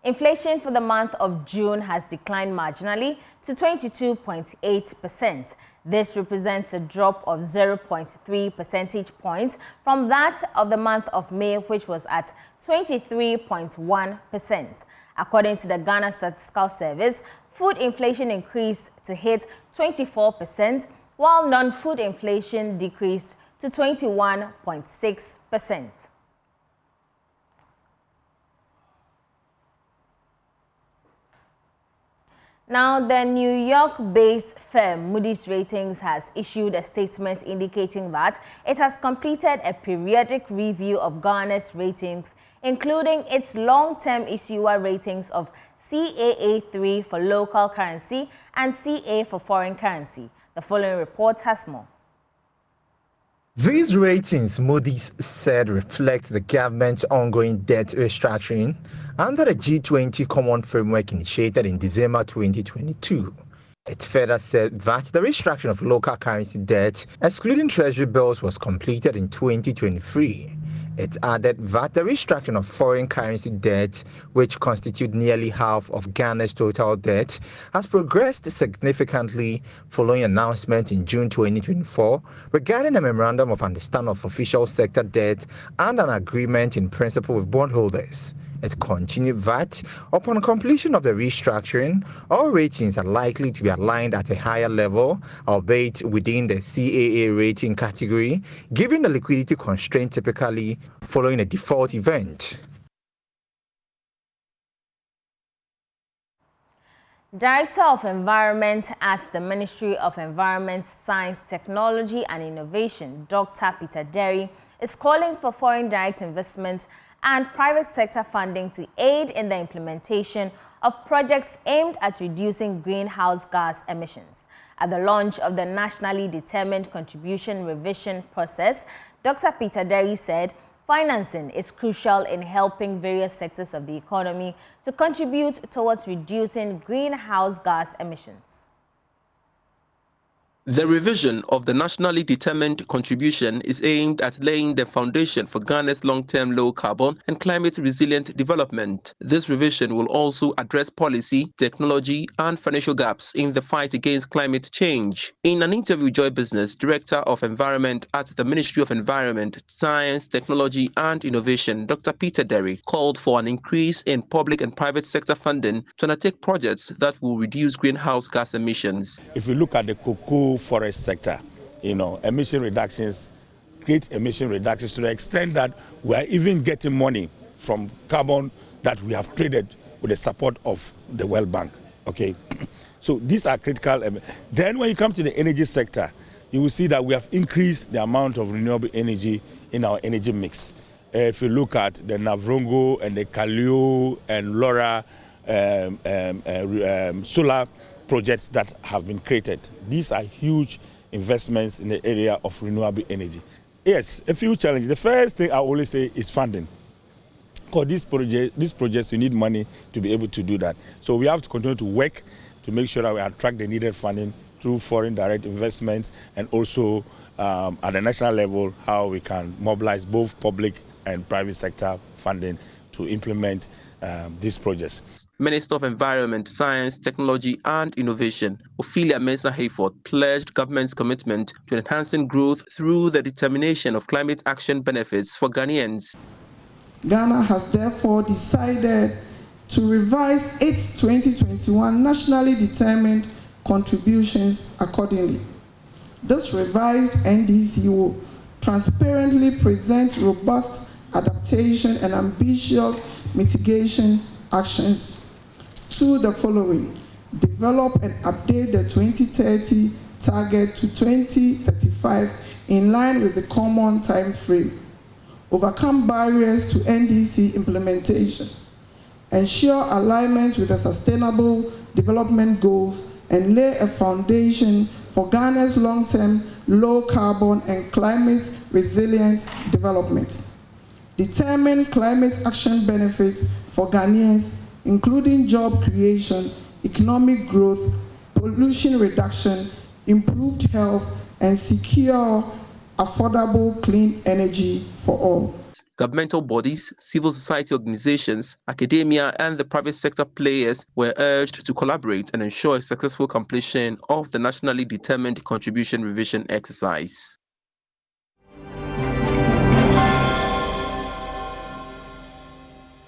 Inflation for the month of June has declined marginally to 22.8%. This represents a drop of 0.3 percentage points from that of the month of May, which was at 23.1%. According to the Ghana Statistical Service, food inflation increased to hit 24%, while non-food inflation decreased to 21.6%. Now, the New York-based firm Moody's Ratings has issued a statement indicating that it has completed a periodic review of Ghana's ratings, including its long-term issuer ratings of CAA3 for local currency and CA for foreign currency. The following report has more. These ratings, Moody's said, reflect the government's ongoing debt restructuring under the G20 Common Framework initiated in December 2022. It further said that the restructuring of local currency debt, excluding treasury bills, was completed in 2023. It added that the restructuring of foreign currency debt, which constitute nearly half of Ghana's total debt, has progressed significantly following an announcement in June 2024 regarding a memorandum of understanding of official sector debt and an agreement in principle with bondholders. It continued that, upon completion of the restructuring, all ratings are likely to be aligned at a higher level, albeit within the CAA rating category, given the liquidity constraint typically following a default event. Director of Environment at the Ministry of Environment, Science, Technology and Innovation, Dr. Peter Derry, is calling for foreign direct investment and private sector funding to aid in the implementation of projects aimed at reducing greenhouse gas emissions. At the launch of the Nationally Determined Contribution Revision process, Dr. Peter Derry said financing is crucial in helping various sectors of the economy to contribute towards reducing greenhouse gas emissions. The revision of the nationally determined contribution is aimed at laying the foundation for Ghana's long-term low-carbon and climate-resilient development. This revision will also address policy, technology, and financial gaps in the fight against climate change. In an interview with Joy Business, Director of Environment at the Ministry of Environment, Science, Technology, and Innovation, Dr. Peter Derry, called for an increase in public and private sector funding to undertake projects that will reduce greenhouse gas emissions. If you look at the cocoa forest sector, emission reductions, great emission reductions to the extent that we are even getting money from carbon that we have traded with the support of the World Bank. Okay, so these are critical. Then when you come to the energy sector, you will see that we have increased the amount of renewable energy in our energy mix. If you look at the Navrongo and the Kalio and Laura solar projects that have been created. These are huge investments in the area of renewable energy. Yes, a few challenges. The first thing I always say is funding. Because these projects, we need money to be able to do that. So we have to continue to work to make sure that we attract the needed funding through foreign direct investments, and also at the national level, how we can mobilize both public and private sector funding to implement these projects. Minister of Environment, Science, Technology and Innovation, Ophelia Mensah-Hayford, pledged government's commitment to enhancing growth through the determination of climate action benefits for Ghanaians. Ghana has therefore decided to revise its 2021 nationally determined contributions accordingly. This revised NDC will transparently present robust adaptation and ambitious mitigation actions to the following: develop and update the 2030 target to 2035 in line with the common time frame, overcome barriers to NDC implementation, ensure alignment with the Sustainable Development Goals, and lay a foundation for Ghana's long-term low-carbon and climate-resilient development. Determine climate action benefits for Ghanaians, including job creation, economic growth, pollution reduction, improved health, and secure, affordable, clean energy for all. Governmental bodies, civil society organizations, academia, and the private sector players were urged to collaborate and ensure a successful completion of the nationally determined contribution revision exercise.